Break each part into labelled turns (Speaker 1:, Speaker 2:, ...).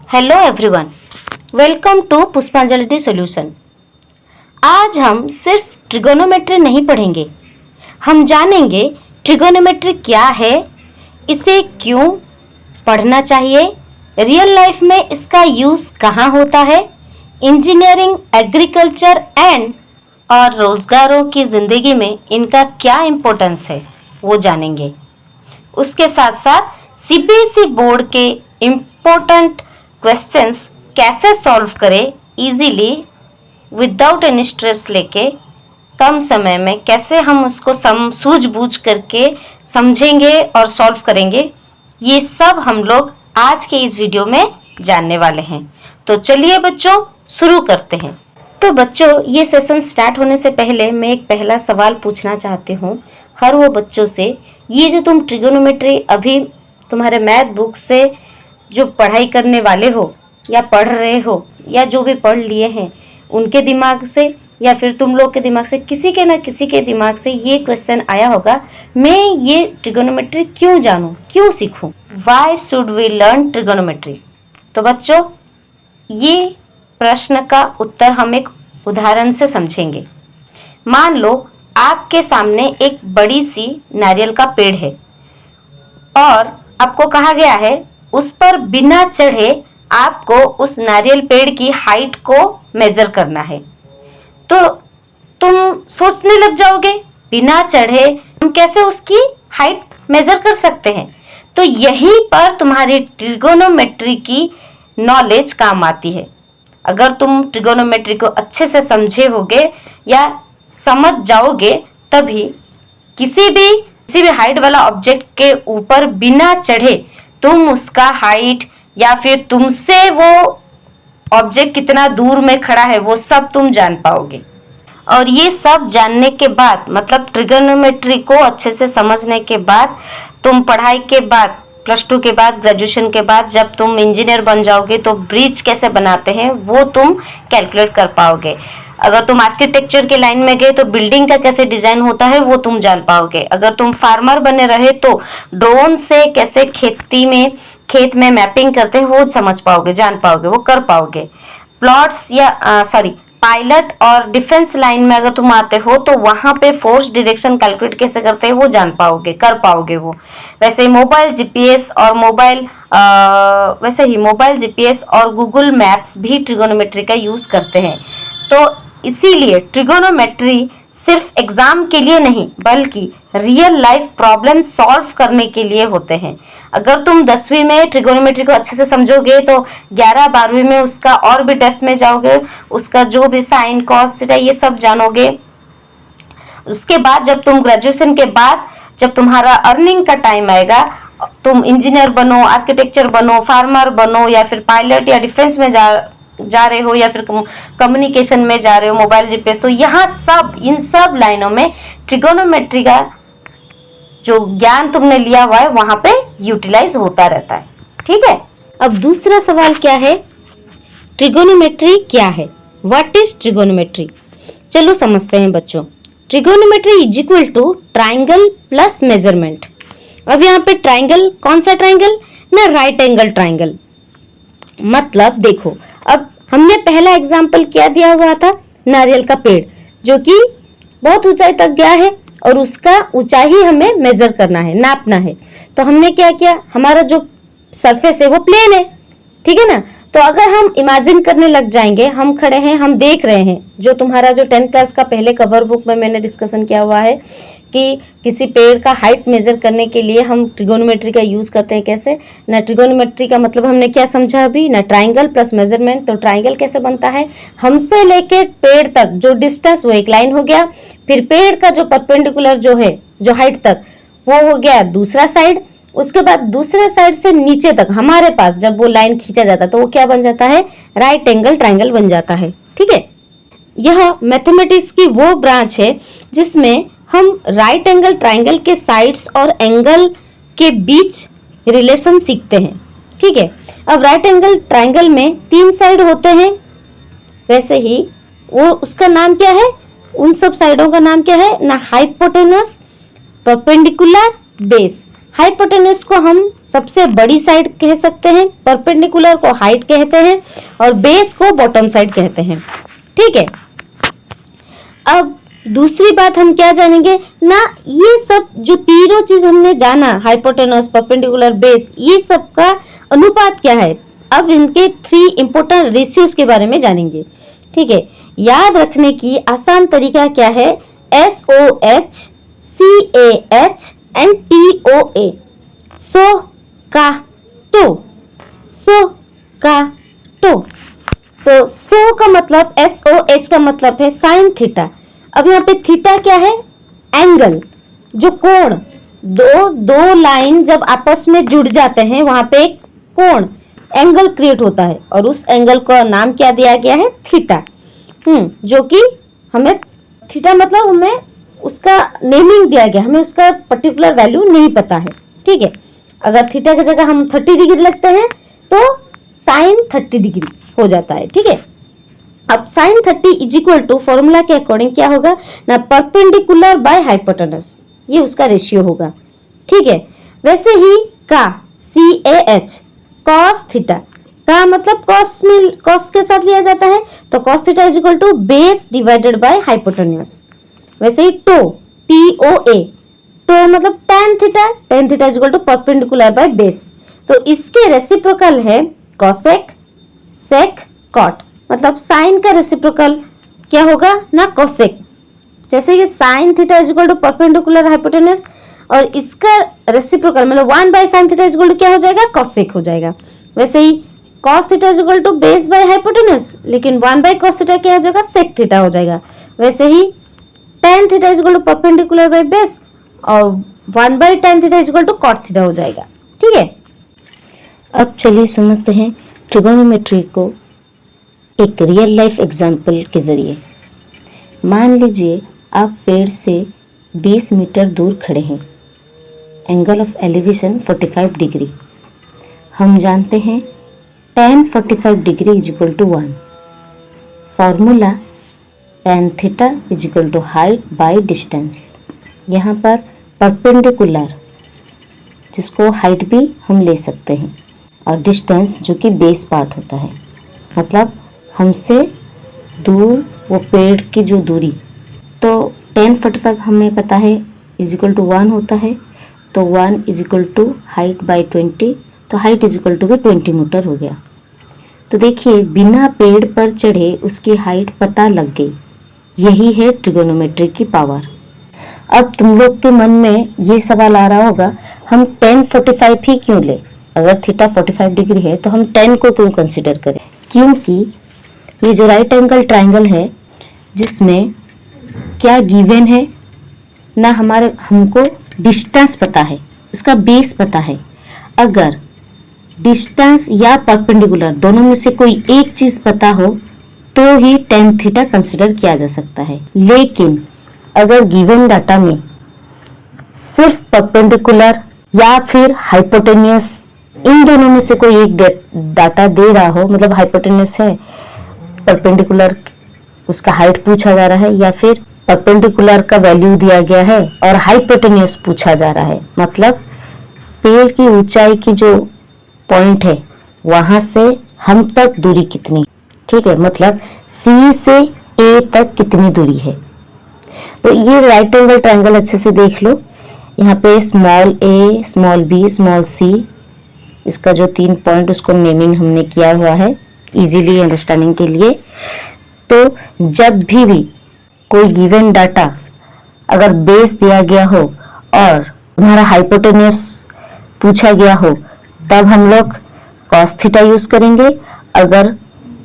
Speaker 1: Hello everyone, welcome to पुष्पांजलि solution. आज हम सिर्फ ट्रिगोनोमेट्री नहीं पढ़ेंगे, हम जानेंगे ट्रिगोनोमेट्री क्या है, इसे क्यों पढ़ना चाहिए, रियल लाइफ में इसका यूज़ कहाँ होता है, इंजीनियरिंग, एग्रीकल्चर एंड और रोज़गारों की ज़िंदगी में इनका क्या इम्पोर्टेंस है वो जानेंगे। उसके साथ साथ सीबीएसई बोर्ड के इम्पोर्टेंट क्वेश्चंस कैसे सॉल्व करें इजीली विदाउट एनी स्ट्रेस लेके कम समय में कैसे हम उसको सूझबूझ करके समझेंगे और सॉल्व करेंगे, ये सब हम लोग आज के इस वीडियो में जानने वाले हैं। तो चलिए बच्चों शुरू करते हैं। तो बच्चों, ये सेशन स्टार्ट होने से पहले मैं एक पहला सवाल पूछना चाहती हूँ हर वो बच्चों से। ये जो तुम ट्रिगोनोमेट्री अभी तुम्हारे मैथ बुक से जो पढ़ाई करने वाले हो या पढ़ रहे हो या जो भी पढ़ लिए हैं उनके दिमाग से या फिर तुम लोग के दिमाग से किसी के ना किसी के दिमाग से ये क्वेश्चन आया होगा, मैं ये ट्रिगोनोमेट्री क्यों जानूं, क्यों सीखूं, why should we learn trigonometry. तो बच्चों, ये प्रश्न का उत्तर हम एक उदाहरण से समझेंगे। मान लो आपके सामने एक बड़ी सी नारियल का पेड़ है और आपको कहा गया है उस पर बिना चढ़े आपको उस नारियल पेड़ की हाइट को मेजर करना है। तो तुम सोचने लग जाओगे बिना चढ़े हम कैसे उसकी हाइट मेजर कर सकते हैं। तो यहीं पर तुम्हारी ट्रिगोनोमेट्री की नॉलेज काम आती है। अगर तुम ट्रिगोनोमेट्री को अच्छे से समझे होगे या समझ जाओगे तभी किसी भी हाइट वाला ऑब्जेक्ट के ऊपर बिना चढ़े तुम उसका हाइट या फिर तुमसे वो ऑब्जेक्ट कितना दूर में खड़ा है वो सब तुम जान पाओगे। और ये सब जानने के बाद, मतलब ट्रिगोनोमेट्री को अच्छे से समझने के बाद, तुम पढ़ाई के बाद +2 के बाद, ग्रेजुएशन के बाद जब तुम इंजीनियर बन जाओगे तो ब्रिज कैसे बनाते हैं वो तुम कैलकुलेट कर पाओगे। अगर तुम आर्किटेक्चर के लाइन में गए तो बिल्डिंग का कैसे डिजाइन होता है वो तुम जान पाओगे। अगर तुम फार्मर बने रहे तो ड्रोन से कैसे खेत में मैपिंग करते हैं वो समझ पाओगे, जान पाओगे, वो कर पाओगे। प्लॉट्स या पायलट और डिफेंस लाइन में अगर तुम आते हो तो वहां पे फोर्स डायरेक्शन कैलकुलेट कैसे करते हैं वो जान पाओगे, कर पाओगे वो। वैसे ही मोबाइल जीपीएस और गूगल मैप्स भी ट्रिगोनोमेट्री का यूज करते हैं। तो इसीलिए ट्रिगोनोमेट्री सिर्फ एग्जाम के लिए नहीं बल्कि रियल लाइफ प्रॉब्लम सॉल्व करने के लिए होते हैं। अगर तुम 10वीं में ट्रिगोनोमेट्री को अच्छे से समझोगे तो 11-12वीं में उसका और भी डेप्थ में जाओगे, उसका जो भी साइन कॉस थीटा ये सब जानोगे। उसके बाद जब तुम ग्रेजुएशन के बाद जब तुम्हारा अर्निंग का टाइम आएगा, तुम इंजीनियर बनो, आर्किटेक्चर बनो, फार्मर बनो या फिर पायलट या डिफेंस में जा रहे हो या फिर कम्युनिकेशन में जा रहे हो, मोबाइल जीपीएस, तो यहाँ इन सब लाइनों में ट्रिगोनोमेट्री का जो ज्ञान तुमने लिया हुआ है वहां पे यूटिलाइज होता रहता है। ठीक है। अब दूसरा सवाल क्या है, ट्रिगोनोमेट्री क्या है, व्हाट इज ट्रिगोनोमेट्री। चलो समझते हैं बच्चों। Trigonometry is equal to triangle plus measurement. अब यहाँ पे ट्राइंगल, कौन सा ट्राइंगल ना, राइट एंगल ट्राइंगल। मतलब देखो, अब हमने पहला एग्जाम्पल क्या दिया हुआ था, नारियल का पेड़ जो कि बहुत ऊंचाई तक गया है और उसका ऊंचाई हमें मेजर करना है, नापना है। तो हमने क्या किया, हमारा जो सरफेस है वो प्लेन है, ठीक है ना। तो अगर हम इमेजिन करने लग जाएंगे, हम खड़े हैं, हम देख रहे हैं, जो तुम्हारा जो 10th क्लास का पहले कवर बुक में मैंने डिस्कशन किया हुआ है कि किसी पेड़ का हाइट मेजर करने के लिए हम ट्रिगोनोमेट्री का यूज करते हैं। कैसे ना, ट्रिगोनोमेट्री का मतलब हमने क्या समझा अभी ना, ट्राइंगल प्लस मेजरमेंट। तो ट्राइंगल कैसे बनता है, हमसे लेके पेड़ तक जो डिस्टेंस वो एक लाइन हो गया, फिर पेड़ का जो परपेंडिकुलर जो है, जो हाइट तक, वो हो गया दूसरा साइड। उसके बाद दूसरे साइड से नीचे तक हमारे पास जब वो लाइन खींचा जाता है तो वो क्या बन जाता है, राइट एंगल ट्राइंगल बन जाता है। ठीक है। यह मैथमेटिक्स की वो ब्रांच है जिसमें हम राइट एंगल ट्राइंगल के साइड्स और एंगल के बीच रिलेशन सीखते हैं। ठीक है। अब राइट एंगल ट्राइंगल में 3 साइड होते हैं, वैसे ही वो उसका नाम क्या है, उन सब साइडों का नाम क्या है ना, हाइपोटेनस, परपेंडिकुलर, बेस। हाइपोटेन्यूज को हम सबसे बड़ी साइड कह सकते हैं, परपेंडिकुलर को हाइट कहते हैं और बेस को बॉटम साइड कहते हैं। ठीक है, अब दूसरी बात हम क्या जानेंगे ना, ये सब जो तीनों चीज हमने जाना, हाइपोटेन्यूज, परपेंडिकुलर, बेस, ये सब का अनुपात क्या है। अब इनके 3 इंपॉर्टेंट रेशियोज के बारे में जानेंगे। ठीक है, याद रखने की आसान तरीका क्या है, SOH, CAH एंड TOA, सो का टो, सो का टो। तो सो का मतलब, SOH का मतलब है साइन थीटा। अब यहाँ पे थीटा क्या है, एंगल, जो कोण, दो लाइन जब आपस में जुड़ जाते हैं वहां पे एक कोण, एंगल क्रिएट होता है और उस एंगल का नाम क्या दिया गया है, थीटा। जो कि हमें थीटा मतलब हमें उसका नेमिंग दिया गया, हमें उसका पर्टिकुलर वैल्यू नहीं पता है। ठीक है, अगर थीटा की जगह हम 30 डिग्री लगते हैं तो साइन 30 डिग्री हो जाता है। ठीक है, अब sine 30 is equal to formula के अकॉर्डिंग क्या होगा ना, परपेंडिकुलर बाय हाइपोटेनस, ये उसका रेशियो होगा। ठीक है, वैसे ही का CAH, कॉस थीटा, का मतलब कॉस के साथ लिया जाता है, तो cos theta is equal to base divided by hypotenuse. वैसे ही टो, TOA, टो मतलब tan theta is equal to perpendicular by base, तो इसके रेसिप्रोकल है कॉसेक, सेक, कॉट, मतलब साइन का रेसिप्रोकल क्या होगा ना, कोसेक। जैसे कि sine theta is equal to perpendicular hypotenuse और इसका रेसिप्रोकल मतलब 1 by sine theta is equal to क्या हो जाएगा, कोसेक हो जाएगा। वैसे ही cos theta is equal to base by hypotenuse, लेकिन 1 बाय कॉस थीटा क्या हो जाएगा, सेक थीटा हो जाएगा। वैसे ही tan theta is equal to perpendicular by base और 1 by tan theta is equal to cot theta हो जाएगा। ठीक है, अब चलिए समझते हैं ट्रिगोनोमेट्री को एक रियल लाइफ एग्जाम्पल के ज़रिए। मान लीजिए आप पेड़ से 20 मीटर दूर खड़े हैं, एंगल ऑफ एलिवेशन 45 डिग्री। हम जानते हैं tan 45 degree is equal to 1। Formula tan theta is equal to height by distance. यहाँ पर परपेंडिकुलर, जिसको हाइट भी हम ले सकते हैं, और डिस्टेंस जो कि बेस पार्ट होता है, मतलब हमसे दूर वो पेड़ की जो दूरी। तो tan 45 हमें पता है इज इक्वल टू 1 होता है, तो 1 is equal to height by 20, तो हाइट इज इक्वल टू भी 20 मीटर हो गया। तो देखिए बिना पेड़ पर चढ़े उसकी हाइट पता लग गई। यही है ट्रिगोनोमेट्री की पावर। अब तुम लोग के मन में ये सवाल आ रहा होगा, हम tan 45 ही क्यों ले, अगर थीटा 45 डिग्री है तो हम tan को क्यों कंसिडर करें। क्योंकि ये जो राइट एंगल ट्राइंगल है, जिसमें क्या गिवन है ना, हमको डिस्टेंस पता है, इसका बेस पता है। अगर डिस्टेंस या परपेंडिकुलर दोनों में से कोई एक चीज पता हो तो ही tan थीटा कंसिडर किया जा सकता है। लेकिन अगर गिवन डाटा में सिर्फ परपेंडिकुलर या फिर हाइपोटेन्यूस, इन दोनों में से कोई एक डाटा दे रहा हो, मतलब हाइपोटेन्यूस है, परपेंडिकुलर उसका हाइट पूछा जा रहा है, या फिर परपेंडिकुलर का वैल्यू दिया गया है और हाइपोटेन्यूस पूछा जा रहा है, मतलब पेड़ की ऊंचाई की जो पॉइंट है वहां से हम तक दूरी कितनी, ठीक है, मतलब C से A तक कितनी दूरी है। तो ये राइट एंगल ट्रायंगल अच्छे से देख लो। यहाँ पे small a, small b, small c, इसका जो 3 पॉइंट उसको नेमिंग हमने किया हुआ है इजीली अंडरस्टैंडिंग के लिए। तो जब भी कोई गिवन डाटा अगर बेस दिया गया हो और हमारा हाइपोटेन्यूस पूछा गया हो, तब हम लोग कॉस थीटा यूज करेंगे। अगर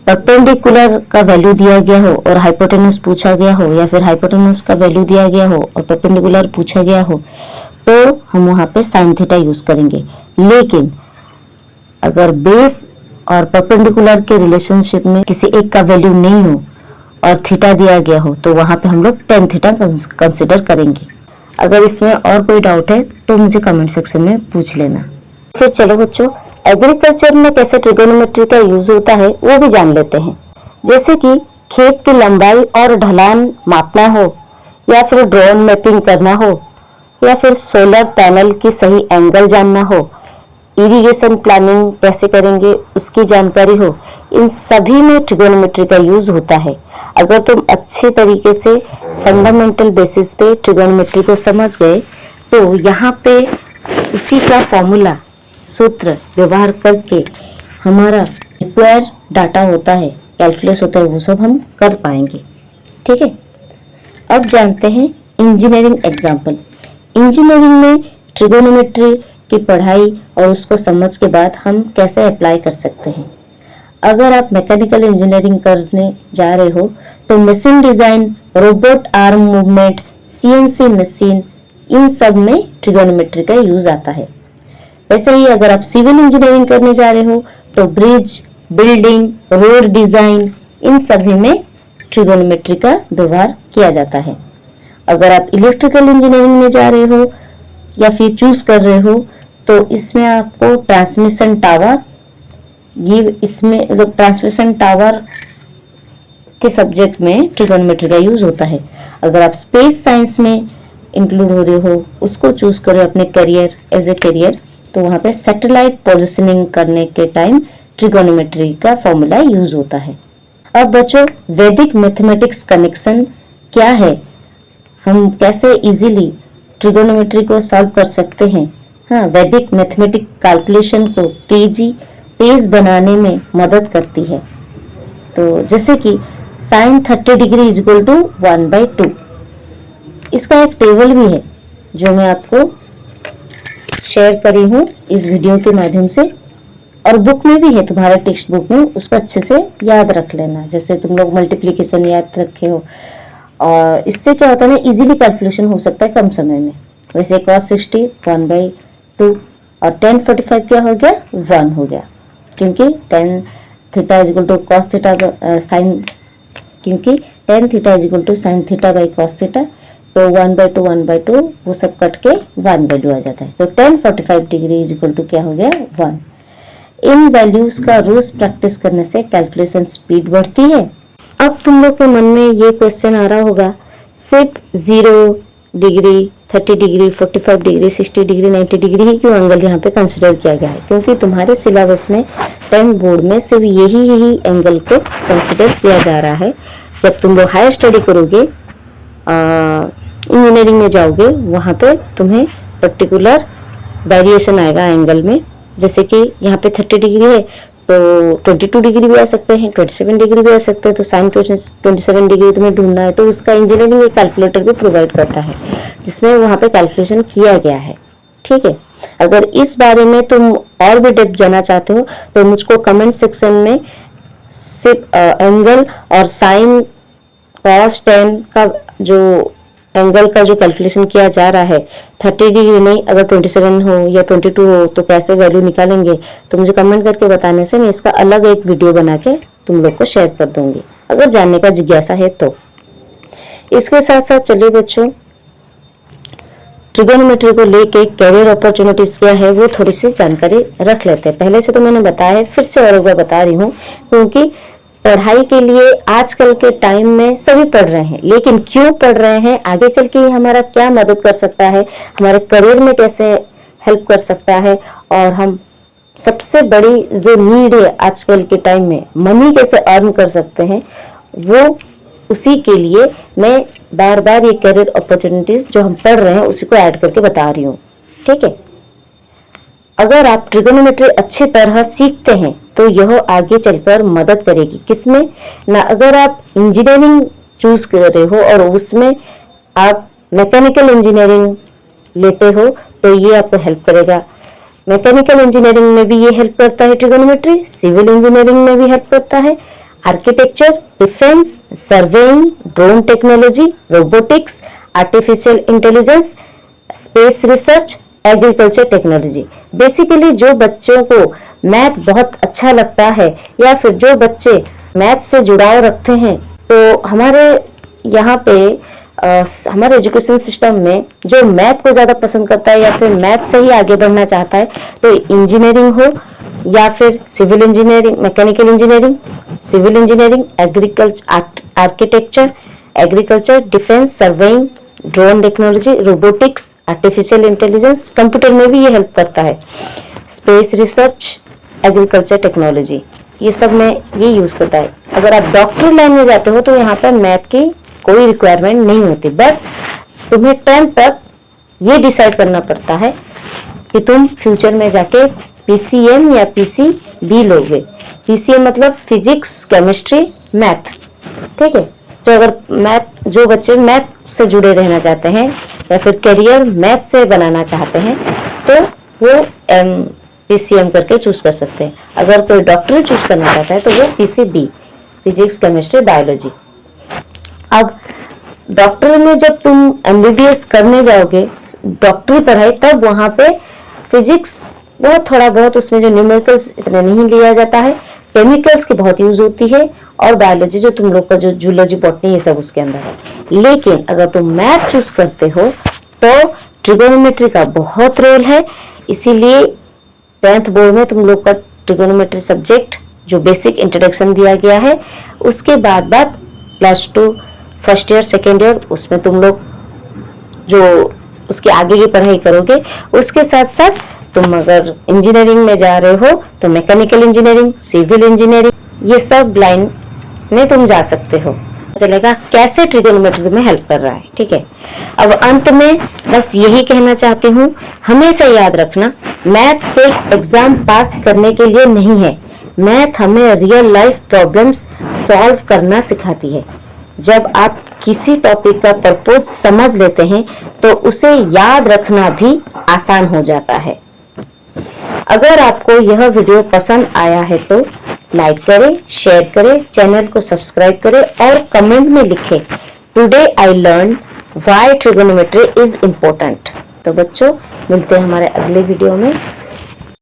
Speaker 1: परपेंडिकुलर का वैल्यू दिया गया हो और हाइपोटेन्यूस पूछा गया हो, या फिर हाइपोटेन्यूस का वैल्यू दिया गया हो और परपेंडिकुलर पूछा गया हो, तो हम वहां पे साइन थीटा यूज करेंगे। लेकिन अगर बेस और परपेंडिकुलर के रिलेशनशिप में किसी एक का वैल्यू नहीं हो और थीटा दिया गया हो, तो वहां पे हम लोग टेन थीटा कंसिडर करेंगे। अगर इसमें और कोई डाउट है तो मुझे कमेंट सेक्शन में पूछ लेना। फिर चलो बच्चों, एग्रीकल्चर में कैसे ट्रिगोनोमेट्री का यूज होता है वो भी जान लेते हैं। जैसे कि खेत की लंबाई और ढलान मापना हो, या फिर ड्रोन मैपिंग करना हो, या फिर सोलर पैनल की सही एंगल जानना हो, इरिगेशन प्लानिंग कैसे करेंगे उसकी जानकारी हो, इन सभी में ट्रिगोनोमेट्री का यूज होता है। अगर तुम अच्छे तरीके से फंडामेंटल बेसिस पे ट्रिगोनोमेट्री को समझ गए तो यहाँ पे उसी का फॉर्मूला सूत्र व्यवहार करके हमारा रिक्वायर डाटा होता है, कैलकुलेट होता है, वो सब हम कर पाएंगे। ठीक है, अब जानते हैं इंजीनियरिंग एग्जाम्पल। इंजीनियरिंग में ट्रिगोनोमेट्री की पढ़ाई और उसको समझ के बाद हम कैसे अप्लाई कर सकते हैं। अगर आप मैकेनिकल इंजीनियरिंग करने जा रहे हो तो machine design, robot arm movement, CNC machine, इन सब में ट्रिगोनोमेट्री का यूज आता है। वैसे ही अगर आप सिविल इंजीनियरिंग करने जा रहे हो तो ब्रिज, बिल्डिंग, रोड डिजाइन, इन सभी में ट्रिगोनोमेट्री का व्यवहार किया जाता है। अगर आप इलेक्ट्रिकल इंजीनियरिंग में जा रहे हो या फिर चूज कर रहे हो तो इसमें आपको ट्रांसमिशन टावर, ये इसमें ट्रांसमिशन टावर के सब्जेक्ट में ट्रिगोनोमेट्री का यूज होता है। अगर आप स्पेस साइंस में इंक्लूड हो रहे हो, उसको चूज करो अपने करियर एज ए करियर, तो वहां पे सैटेलाइट पोजिशनिंग करने के टाइम ट्रिगोनोमेट्री का फॉर्मूला यूज होता है। अब बच्चों, वैदिक मैथमेटिक्स कनेक्शन क्या है, हम कैसे इजीली ट्रिगोनोमेट्री को सॉल्व कर सकते हैं। हाँ, वैदिक मैथमेटिक कैलकुलेशन को तेज बनाने में मदद करती है। तो जैसे कि sine 30 degree is equal to 1/2, इसका एक टेबल भी है जो मैं आपको शेयर करी हूँ इस वीडियो के माध्यम से, और बुक में भी है, तुम्हारे टेक्स्ट बुक में, उसको अच्छे से याद रख लेना, जैसे तुम लोग मल्टीप्लिकेशन याद रखे हो। और इससे क्या होता है ना, इजीली कैलकुलेशन हो सकता है कम समय में। वैसे cos 60 1/2 और tan 45 क्या हो गया, 1 हो गया, क्योंकि tan theta is equal to cos theta sine, क्योंकि tan theta is equal to sine theta by cos theta, तो 1/2 वो सब कट के 1/2 आ जाता है। तो tan 45 degree is equal to क्या हो गया, 1। इन वैल्यूज का रोज प्रैक्टिस करने से कैलकुलेशन स्पीड बढ़ती है। अब तुम लोग के मन में ये क्वेश्चन आ रहा होगा, सिर्फ 0 degree, 30 degree, 45 degree, 60 degree, 90 degree ही क्यों एंगल यहाँ पे कंसिडर किया गया है? क्योंकि तुम्हारे सिलेबस में 10 बोर्ड में सिर्फ यही एंगल को कंसिडर किया जा रहा है। जब तुम लोग हायर स्टडी करोगे, इंजीनियरिंग में जाओगे, वहाँ पे तुम्हें पर्टिकुलर वेरिएशन आएगा एंगल में। जैसे कि यहाँ पे 30 डिग्री है तो 22 डिग्री भी आ सकते हैं, 27 डिग्री भी आ सकते हैं। तो साइन 27 डिग्री तुम्हें ढूंढना है तो उसका इंजीनियरिंग एक कैलकुलेटर भी प्रोवाइड करता है जिसमें वहाँ पे कैलकुलेशन किया गया है। ठीक है, अगर इस बारे में तुम और भी डेप्थ जाना चाहते हो तो मुझको कमेंट सेक्शन में सिर्फ एंगल और साइन cos tan का जो एंगल का जो कैलकुलेशन किया जा रहा है, 30 डिग्री नहीं, अगर 27 हो या 22 हो तो कैसे वैल्यू निकालेंगे, तो मुझे कमेंट करके बताने से मैं इसका अलग एक वीडियो बना के तुम लोग को शेयर कर दूंगी, अगर जानने का जिज्ञासा है तो। इसके साथ साथ चलिए बच्चों, ट्रिगोनोमेट्री को लेके कैरियर अपॉर्चुनिटीज क्या है वो थोड़ी सी जानकारी रख लेते हैं। पहले से तो मैंने बताया है, फिर से और एक बार बता रही हूँ, क्योंकि पढ़ाई के लिए आजकल के टाइम में सभी पढ़ रहे हैं, लेकिन क्यों पढ़ रहे हैं, आगे चल के हमारा क्या मदद कर सकता है, हमारे करियर में कैसे हेल्प कर सकता है, और हम सबसे बड़ी जो नीड है आजकल के टाइम में, मनी कैसे अर्न कर सकते हैं, वो उसी के लिए मैं बार बार ये करियर अपॉर्चुनिटीज जो हम पढ़ रहे हैं उसी को ऐड करके बता रही हूँ। ठीक है, अगर आप ट्रिगोनोमेट्री अच्छी तरह सीखते हैं तो यह आगे चलकर मदद करेगी, किसमें ना, अगर आप इंजीनियरिंग चूज कर रहे हो और उसमें आप मैकेनिकल इंजीनियरिंग लेते हो तो ये आपको हेल्प करेगा। मैकेनिकल इंजीनियरिंग में भी ये हेल्प करता है ट्रिगोनोमेट्री, सिविल इंजीनियरिंग में भी हेल्प करता है, architecture, defence, surveying, drone technology, robotics, artificial intelligence, space research, agriculture technology. Basically जो बच्चों को मैथ बहुत अच्छा लगता है या फिर जो बच्चे मैथ से जुड़ाव रखते हैं, तो हमारे यहाँ पे हमारे एजुकेशन सिस्टम में जो मैथ को ज़्यादा पसंद करता है या फिर मैथ से ही आगे बढ़ना चाहता है, तो इंजीनियरिंग हो या फिर civil engineering, mechanical engineering, civil engineering, agriculture, architecture, agriculture, defence, surveying, drone technology, robotics, artificial intelligence, computer में भी ये हेल्प करता है। स्पेस रिसर्च, एग्रीकल्चर टेक्नोलॉजी, ये सब में ये यूज करता है। अगर आप डॉक्टरी लाइन में जाते हो तो यहाँ पर मैथ की कोई रिक्वायरमेंट नहीं होती, बस तुम्हें 10th तक ये डिसाइड करना पड़ता है कि तुम फ्यूचर में जाके PCM या PCB लोगे। PCM मतलब फिजिक्स, केमिस्ट्री, मैथ, ठीक है। तो अगर मैथ, जो बच्चे मैथ से जुड़े रहना चाहते हैं या फिर करियर मैथ से बनाना चाहते हैं तो वो PCM करके चूज कर सकते हैं। अगर कोई डॉक्टरी चूज करना चाहता है तो वो PCB, फिजिक्स, केमिस्ट्री, बायोलॉजी। अब डॉक्टरी में जब तुम MBBS करने जाओगे, डॉक्टरी पढ़ाई, तब वहाँ पे फिजिक्स बहुत थोड़ा बहुत, उसमें जो न्यूमेरिकल्स इतना नहीं लिया जाता है, केमिकल्स की बहुत यूज होती है, और बायोलॉजी जो तुम लोग का जो जूलॉजी, बॉटनी, ये सब उसके अंदर है। लेकिन अगर तुम मैथ चूज करते हो तो ट्रिगोनोमेट्री का बहुत रोल है, इसीलिए 10th बोर्ड में तुम लोग का ट्रिगोनोमेट्री सब्जेक्ट जो बेसिक इंट्रोडक्शन दिया गया है, उसके बाद +2 फर्स्ट ईयर, सेकेंड ईयर, उसमें तुम लोग जो उसके आगे की पढ़ाई करोगे। उसके साथ साथ तुम अगर इंजीनियरिंग में जा रहे हो तो मैकेनिकल इंजीनियरिंग, सिविल इंजीनियरिंग, ये सब लाइन में तुम जा सकते हो। चलेगा कैसे ट्रिगोनोमेट्री में हेल्प कर रहा है, ठीक है। अब अंत में बस यही कहना चाहती हूँ, हमेशा याद रखना, मैथ सिर्फ एग्जाम पास करने के लिए नहीं है। मैथ हमें रियल लाइफ प्रॉब्लम्स सॉल्व करना सिखाती है। जब आप किसी टॉपिक का पर्पस समझ लेते हैं तो उसे याद रखना भी आसान हो जाता है। अगर आपको यह वीडियो पसंद आया है तो लाइक करें, शेयर करें, चैनल को सब्सक्राइब करें और कमेंट में लिखें, today I learn why trigonometry is important. तो बच्चों, मिलते हैं हमारे अगले वीडियो में।